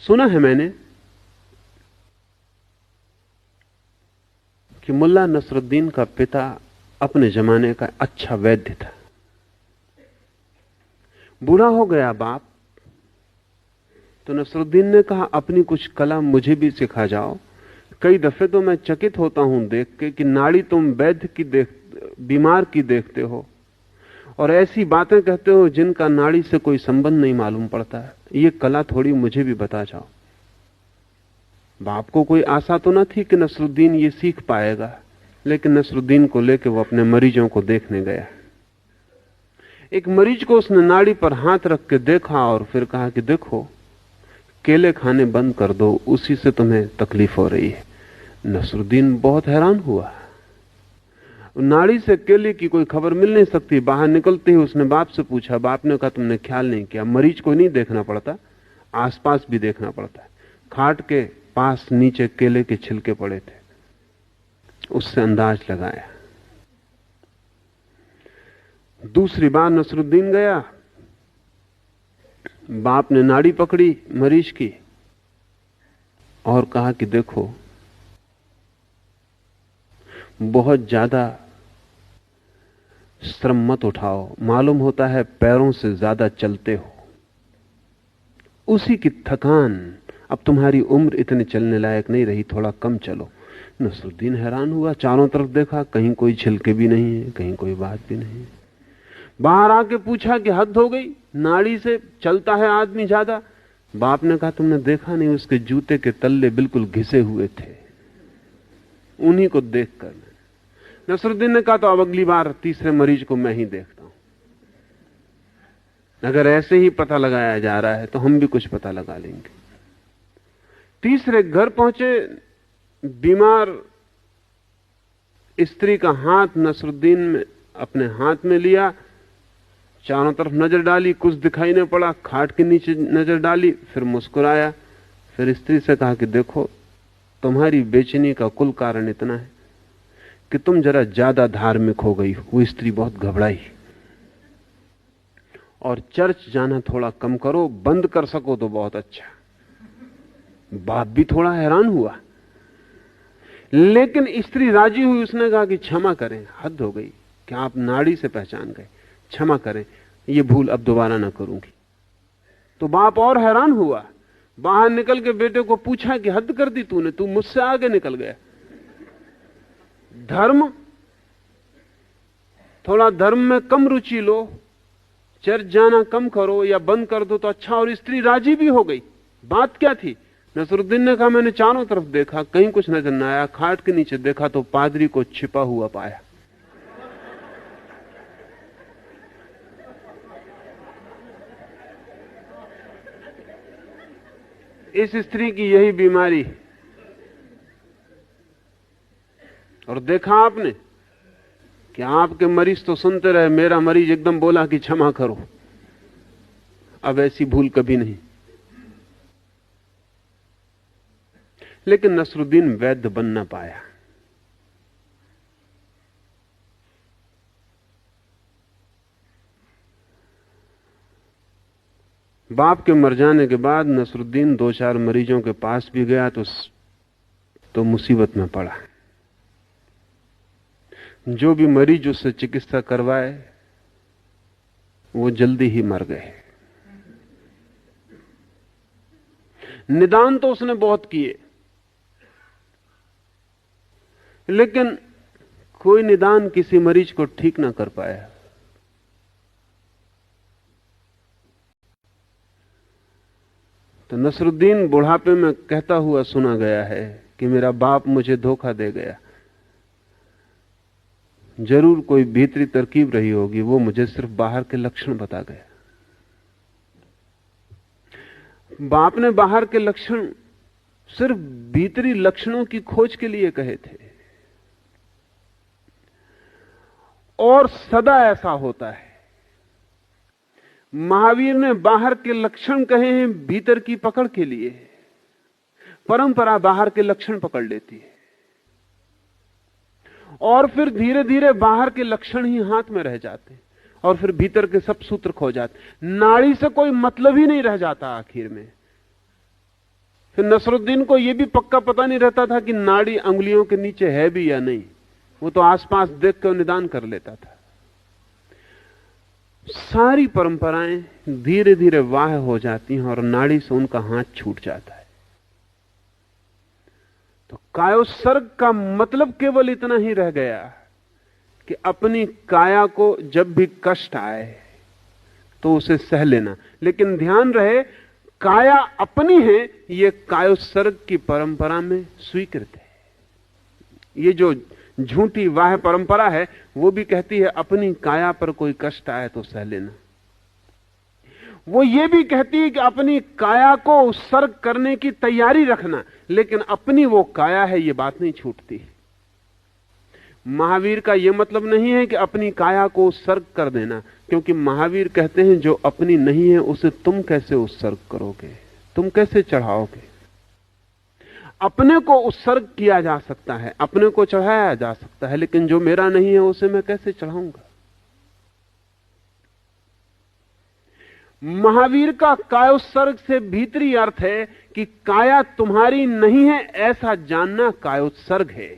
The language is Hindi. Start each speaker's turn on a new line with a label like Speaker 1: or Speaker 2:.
Speaker 1: सुना है मैंने कि मुल्ला नसरुद्दीन का पिता अपने जमाने का अच्छा वैद्य था। बूढ़ा हो गया बाप, तो नसरुद्दीन ने कहा अपनी कुछ कला मुझे भी सिखा जाओ। कई दफे तो मैं चकित होता हूं देख के कि नाड़ी तुम वैद्य की बीमार की देखते हो और ऐसी बातें कहते हो जिनका नाड़ी से कोई संबंध नहीं मालूम पड़ता है। ये कला थोड़ी मुझे भी बता जाओ। बाप को कोई आशा तो न थी कि नसरुद्दीन ये सीख पाएगा, लेकिन नसरुद्दीन को लेकर वो अपने मरीजों को देखने गया। एक मरीज को उसने नाड़ी पर हाथ रख के देखा और फिर कहा कि देखो, केले खाने बंद कर दो, उसी से तुम्हें तकलीफ हो रही है। नसरुद्दीन बहुत हैरान हुआ। नाड़ी से केले की कोई खबर मिल नहीं सकती। बाहर निकलते ही उसने बाप से पूछा। बाप ने कहा तुमने ख्याल नहीं किया, मरीज को नहीं देखना पड़ता, आसपास भी देखना पड़ता है। खाट के पास नीचे केले के छिलके पड़े थे, उससे अंदाज लगाया। दूसरी बार नसरुद्दीन गया, बाप ने नाड़ी पकड़ी मरीज की और कहा कि देखो, बहुत ज्यादा श्रम मत उठाओ, मालूम होता है पैरों से ज्यादा चलते हो, उसी की थकान, अब तुम्हारी उम्र इतनी चलने लायक नहीं रही, थोड़ा कम चलो। नसरुद्दीन हैरान हुआ, चारों तरफ देखा, कहीं कोई छिलके भी नहीं है, कहीं कोई बात भी नहीं है। बाहर आके पूछा कि हद हो गई, नाड़ी से चलता है आदमी ज्यादा। बाप ने कहा तुमने देखा नहीं, उसके जूते के तल्ले बिल्कुल घिसे हुए थे, उन्हीं को देखकर। नसरुद्दीन ने कहा तो अब अगली बार तीसरे मरीज को मैं ही देखता हूं। अगर ऐसे ही पता लगाया जा रहा है तो हम भी कुछ पता लगा लेंगे। तीसरे घर पहुंचे, बीमार स्त्री का हाथ नसरुद्दीन ने अपने हाथ में लिया, चारों तरफ नजर डाली, कुछ दिखाई नहीं पड़ा, खाट के नीचे नजर डाली, फिर मुस्कुराया, फिर स्त्री से कहा कि देखो, तुम्हारी बेचैनी का कुल कारण इतना है कि तुम जरा ज्यादा धार्मिक हो गई हो। वो स्त्री बहुत घबराई। और चर्च जाना थोड़ा कम करो, बंद कर सको तो बहुत अच्छा। बाप भी थोड़ा हैरान हुआ, लेकिन स्त्री राजी हुई। उसने कहा कि क्षमा करें, हद हो गई, क्या आप नाड़ी से पहचान गए, क्षमा करें, ये भूल अब दोबारा ना करूंगी। तो बाप और हैरान हुआ, बाहर निकल के बेटे को पूछा कि हद कर दी तूने, तू मुझसे आगे निकल गया। धर्म, थोड़ा धर्म में कम रुचि लो, चर्च जाना कम करो या बंद कर दो तो अच्छा। और स्त्री राजी भी हो गई। बात क्या थी? नसरुद्दीन ने कहा मैंने चारों तरफ देखा, कहीं कुछ नजर न आया, खाट के नीचे देखा तो पादरी को छिपा हुआ पाया। इस स्त्री की यही बीमारी। और देखा आपने कि आपके मरीज तो सुनते रहे, मेरा मरीज एकदम बोला कि क्षमा करो, अब ऐसी भूल कभी नहीं। लेकिन नसरुद्दीन वैद्य बन ना पाया। बाप के मर जाने के बाद नसरुद्दीन 2-4 मरीजों के पास भी गया तो मुसीबत में पड़ा। जो भी मरीज उससे चिकित्सा करवाए वो जल्दी ही मर गए। निदान तो उसने बहुत किए, लेकिन कोई निदान किसी मरीज को ठीक ना कर पाया। तो नसरुद्दीन बुढ़ापे में कहता हुआ सुना गया है कि मेरा बाप मुझे धोखा दे गया। जरूर कोई भीतरी तरकीब रही होगी, वो मुझे सिर्फ बाहर के लक्षण बता गया। बाप ने बाहर के लक्षण सिर्फ भीतरी लक्षणों की खोज के लिए कहे थे। और सदा ऐसा होता है। महावीर ने बाहर के लक्षण कहे हैं भीतर की पकड़ के लिए। परंपरा बाहर के लक्षण पकड़ लेती है और फिर धीरे धीरे बाहर के लक्षण ही हाथ में रह जाते हैं और फिर भीतर के सब सूत्र खो जाते। नाड़ी से कोई मतलब ही नहीं रह जाता आखिर में। फिर नसरुद्दीन को यह भी पक्का पता नहीं रहता था कि नाड़ी अंगुलियों के नीचे है भी या नहीं, वो तो आसपास देख कर निदान कर लेता था। सारी परंपराएं धीरे धीरे वाह हो जाती हैं और नाड़ी से उनका हाथ छूट जाता है। तो कायोत्सर्ग का मतलब केवल इतना ही रह गया कि अपनी काया को जब भी कष्ट आए तो उसे सह लेना। लेकिन ध्यान रहे, काया अपनी है, यह कायोत्सर्ग की परंपरा में स्वीकृत है। ये जो झूठी वाह परंपरा है वो भी कहती है अपनी काया पर कोई कष्ट आए तो सह लेना। वो ये भी कहती है कि अपनी काया को उत्सर्ग करने की तैयारी रखना, लेकिन अपनी वो काया है, ये बात नहीं छूटती। महावीर का यह मतलब नहीं है कि अपनी काया को उत्सर्ग कर देना, क्योंकि महावीर कहते हैं जो अपनी नहीं है उसे तुम कैसे उत्सर्ग करोगे, तुम कैसे चढ़ाओगे। अपने को उत्सर्ग किया जा सकता है, अपने को चढ़ाया जा सकता है, लेकिन जो मेरा नहीं है उसे मैं कैसे चढ़ाऊंगा। महावीर का कायोत्सर्ग से भीतरी अर्थ है कि काया तुम्हारी नहीं है ऐसा जानना कायोत्सर्ग है।